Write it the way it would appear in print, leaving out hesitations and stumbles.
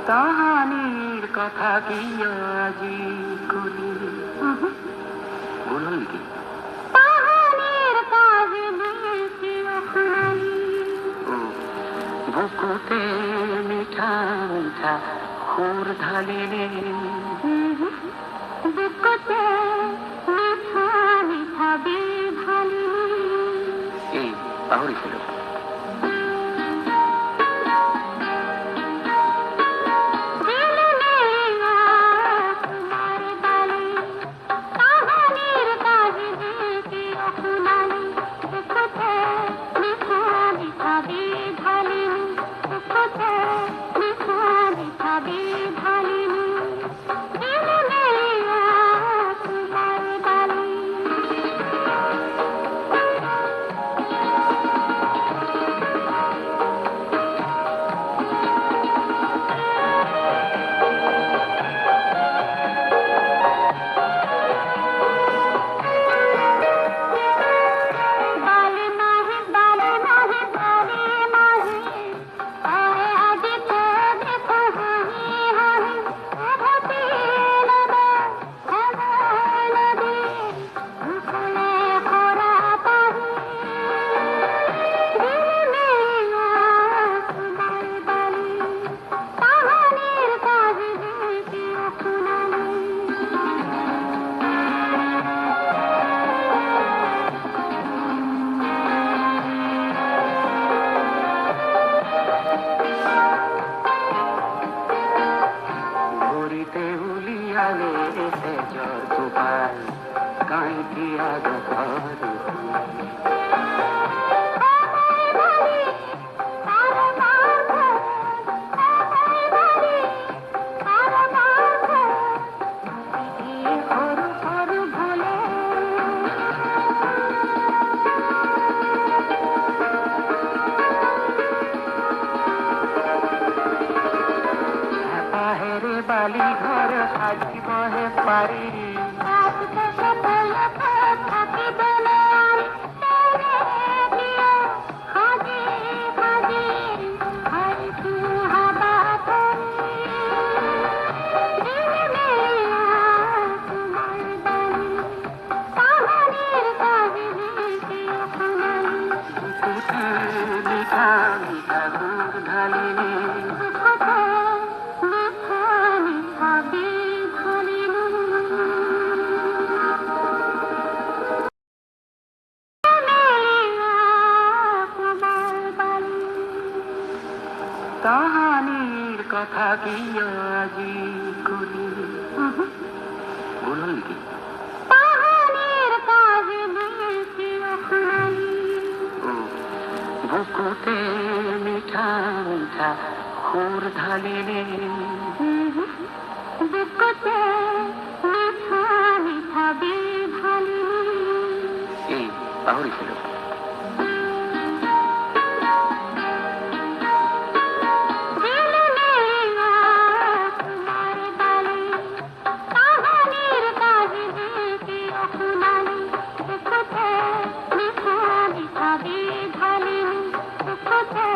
কাহানির কথা কি আজি করি বলুন কি কাহানির কাহিনী কি শুনাই বুকুতে মিঠা মিঠা সুর ঢালিলে বুকুতে মিঠা মিঠা বিধালি এই পাহৰিছিলো বালি ঘর সাজিব হে পারি মিঠা মিঠা সুর ঢালিলে কাহানির কথা কি আজি করি বলুন কি কাহানির কাহিনী কি শুনাই বুকুতে মিঠা মিঠা সুর ঢালিলে বুকুতে মিঠা মিঠা বিধালি এই পাহৰিছিলো মিঠা মিঠা বিধালি বুকুতে